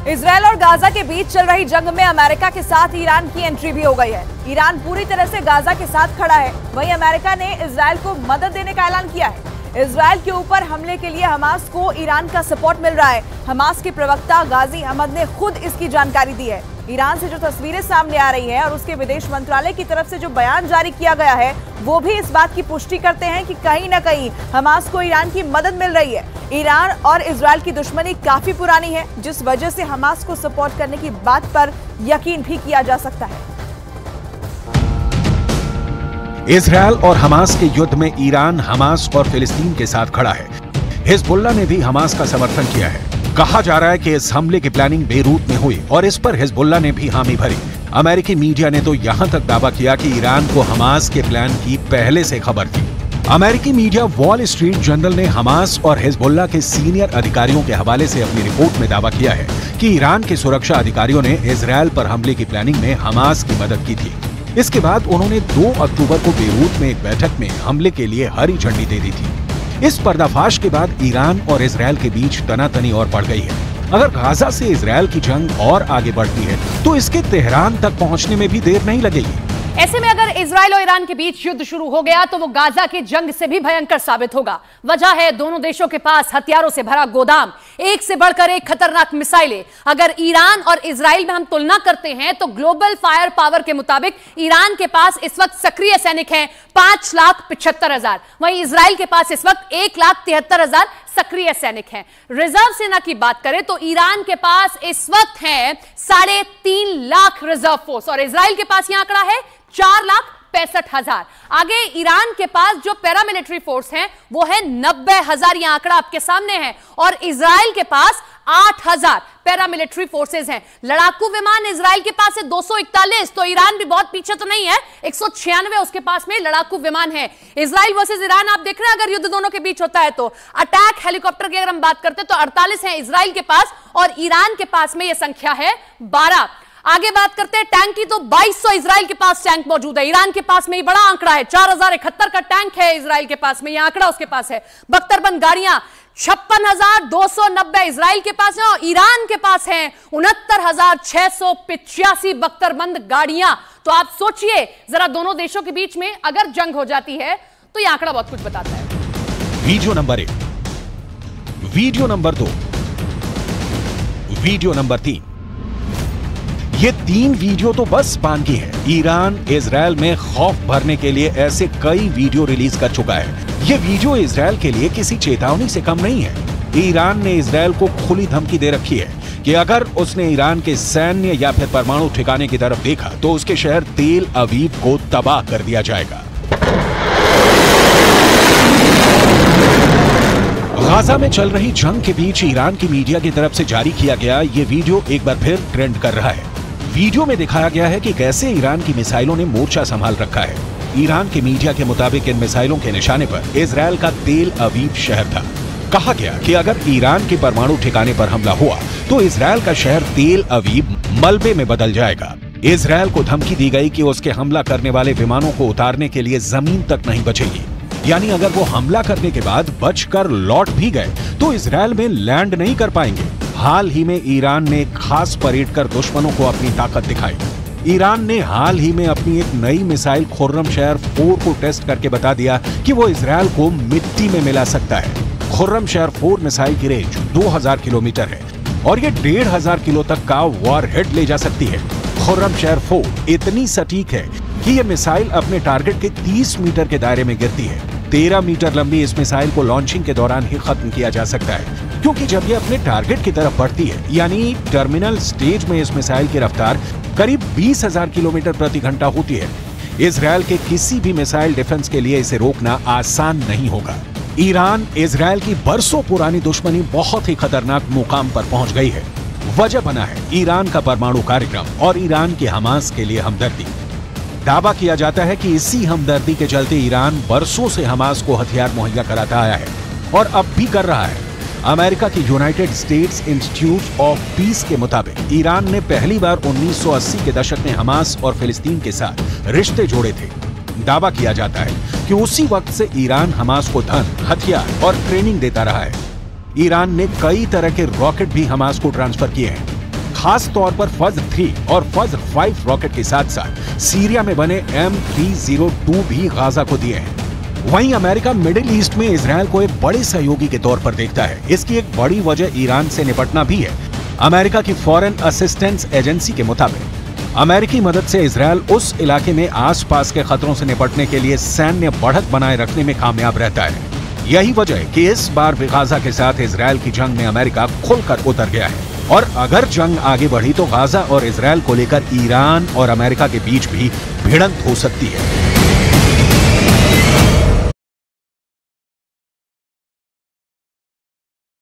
Israel और Gaza के बीच चल रही जंग में अमेरिका के साथ ईरान की एंट्री भी हो गई है। ईरान पूरी तरह से गाजा के साथ खड़ा है। वहीं अमेरिका ने इजरायल को मदद देने का ऐलान किया है। इजरायल के ऊपर हमले के लिए हमास को ईरान का सपोर्ट मिल रहा है। हमास के प्रवक्ता गाजी अहमद ने खुद इसकी जानकारी दी है। ईरान से जो तस्वीरें सामने आ रही हैं और उसके विदेश मंत्रालय की तरफ से जो बयान जारी किया गया है, वो भी इस बात की पुष्टि करते हैं कि कहीं ना कहीं हमास को ईरान की मदद मिल रही है। ईरान और इजरायल की दुश्मनी काफी पुरानी है, जिस वजह से हमास को सपोर्ट करने की बात पर यकीन भी किया जा सकता है। इजरायल और हमास के युद्ध में ईरान हमास और फिलिस्तीन के साथ खड़ा है। हिजबुल्लाह ने भी हमास का समर्थन किया है। कहा जा रहा है कि इस हमले की प्लानिंग बेरूत में हुई और इस पर हिजबुल्लाह ने भी हामी भरी। अमेरिकी मीडिया ने तो यहां तक दावा किया कि ईरान को हमास के प्लान की पहले से खबर थी। अमेरिकी मीडिया वॉल स्ट्रीट जर्नल ने हमास और हिजबुल्लाह के सीनियर अधिकारियों के हवाले से अपनी रिपोर्ट में दावा किया है कि ईरान के सुरक्षा अधिकारियों ने इजरायल पर हमले की प्लानिंग में हमास की मदद की थी। इसके बाद उन्होंने 2 अक्टूबर को बेरूत में एक बैठक में हमले के लिए हरी झंडी दे दी थी। इस पर्दाफाश के बाद ईरान और इजरायल के बीच तनातनी और बढ़ गई है। अगर गाजा से इजरायल की जंग और आगे बढ़ती है तो इसके तेहरान तक पहुंचने में भी देर नहीं लगेगी। ऐसे में अगर इजरायल और ईरान के बीच युद्ध शुरू हो गया तो वो गाजा की जंग से भी भयंकर साबित होगा। वजह है दोनों देशों के पास हथियारों से भरा गोदाम, एक से बढ़कर एक खतरनाक मिसाइलें। अगर ईरान और इजरायल में हम तुलना करते हैं तो ग्लोबल फायर पावर के मुताबिक ईरान के पास इस वक्त सक्रिय सैनिक हैं 5,75,000। वहीं इजरायल के पास इस वक्त 1,73,000 सक्रिय ससैनिक हैं। रिजर्व सेना की बात करें तो ईरान के पास इस वक्त है 3.5 लाख रिजर्व फोर्स और इजरायल के पास यह आंकड़ा है 4,65,000। आगे ईरान के पास जो पैरामिलिट्री फोर्स हैं वो है 90,000। यह आंकड़ा आपके सामने है और इजरायल के पास 8,000 पैरामिलिट्री फोर्सेस हैं। लड़ाकू विमान इजरायल के पास है 241, तो ईरान भी बहुत पीछे तो नहीं है, 196 उसके पास में लड़ाकू विमान है। इजरायल वर्सेस ईरान आप देख रहे हैं अगर युद्ध दोनों के बीच होता है तो अटैक हेलीकॉप्टर की अगर हम बात करते हैं तो 48 है इजरायल के पास और ईरान के पास में यह संख्या है 12। आगे बात करते हैं टैंक की तो 2200 इजरायल के पास टैंक मौजूद है। ईरान के पास में ये बड़ा आंकड़ा है 4071 का टैंक है इजरायल के पास में, यह आंकड़ा उसके पास है। बख्तरबंद गाड़ियां 56,290 इजरायल के पास है और ईरान के पास है 69,685 बख्तरबंद गाड़ियां। तो आप सोचिए जरा दोनों देशों के बीच में अगर जंग हो जाती है तो यह आंकड़ा बहुत कुछ बताता है। Video number 1, video number 2, video number 3। ये 3 वीडियो तो बस स्पान की है। ईरान इजरायल में खौफ भरने के लिए ऐसे कई वीडियो रिलीज कर चुका है। ये वीडियो इजरायल के लिए किसी चेतावनी से कम नहीं है। ईरान ने इजरायल को खुली धमकी दे रखी है कि अगर उसने ईरान के सैन्य या फिर परमाणु ठिकाने की तरफ देखा तो उसके शहर तेल अवीव को तबाह कर दिया जाएगा। गाजा में चल रही जंग के बीच ईरान की मीडिया की तरफ से जारी किया गया ये वीडियो एक बार फिर ट्रेंड कर रहा है। वीडियो में दिखाया गया है कि कैसे ईरान की मिसाइलों ने मोर्चा संभाल रखा है। ईरान के मीडिया के मुताबिक इन मिसाइलों के निशाने पर इजरायल का तेल अवीव शहर था। कहा गया कि अगर ईरान के परमाणु ठिकाने पर हमला हुआ तो इजरायल का शहर तेल अवीव मलबे में बदल जाएगा। इजरायल को धमकी दी गई कि उसके हमला करने वाले विमानों को उतारने के लिए जमीन तक नहीं बचेगी, यानी अगर वो हमला करने के बाद बचकर लौट भी गए तो इजरायल में लैंड नहीं कर पाएंगे। हाल ही में ईरान ने खास परेड कर दुश्मनों को अपनी ताकत दिखाई। ईरान ने हाल ही में अपनी एक नई मिसाइल खुर्रमशहर 4 को टेस्ट करके बता दिया कि वो इजरायल को मिट्टी में मिला सकता है। खुर्रमशहर 4 मिसाइल की रेंज 2000 किलोमीटर है और ये 1500 किलो तक का वॉरहेड ले जा सकती है। खुर्रमशहर 4 इतनी सटीक है कि ये मिसाइल अपने टारगेट के 30 मीटर के दायरे में गिरती है। 13 मीटर लंबी इस मिसाइल को लॉन्चिंग के दौरान ही खत्म किया जा सकता है, क्योंकि जब ये अपने टारगेट की तरफ बढ़ती है यानी टर्मिनल स्टेज में इस मिसाइल की रफ्तार करीब 20,000 किलोमीटर प्रति घंटा होती है। इजरायल के किसी भी मिसाइल डिफेंस के लिए इसे रोकना आसान नहीं होगा। ईरान इजरायल की बरसों पुरानी दुश्मनी बहुत ही खतरनाक मुकाम पर पहुंच गई है। वजह बना है ईरान का परमाणु कार्यक्रम और ईरान की हमास के लिए हमदर्दी। दावा किया जाता है कि इसी हमदर्दी के चलते ईरान बरसों से हमास को हथियार मुहैया कराता आया है और अब भी कर रहा है। अमेरिका की United states institute of peace के मुताबिक ईरान ने पहली बार 1980 के दशक में हमास और फिलिस्तीन के साथ रिश्ते जोड़े थे। दावा किया जाता है कि उसी वक्त से ईरान हमास को धन, हथियार और ट्रेनिंग देता रहा है। ईरान ने कई तरह के रॉकेट भी हमास को ट्रांसफर किए हैं। खास तौर पर फज्र 3 और फज्र 5 रॉकेट के साथ साथ सीरिया में बने M302 भी गाजा को दिए हैं। वहीं अमेरिका मिडिल ईस्ट में इजरायल को एक बड़े सहयोगी के तौर पर देखता है। इसकी एक बड़ी वजह ईरान से निपटना भी है। अमेरिका की फॉरेन असिस्टेंस एजेंसी के मुताबिक अमेरिकी मदद से इजरायल उस इलाके में आसपास के खतरों से निपटने के लिए सैन्य बढ़त बनाए रखने में कामयाब रहता है। यही वजह है कि इस बार भी गाजा के साथ इजरायल की जंग में अमेरिका खुलकर उतर गया है। और अगर जंग आगे बढ़ी तो गाजा और इजरायल को लेकर ईरान और अमेरिका के बीच भी भिड़ंत हो सकती है।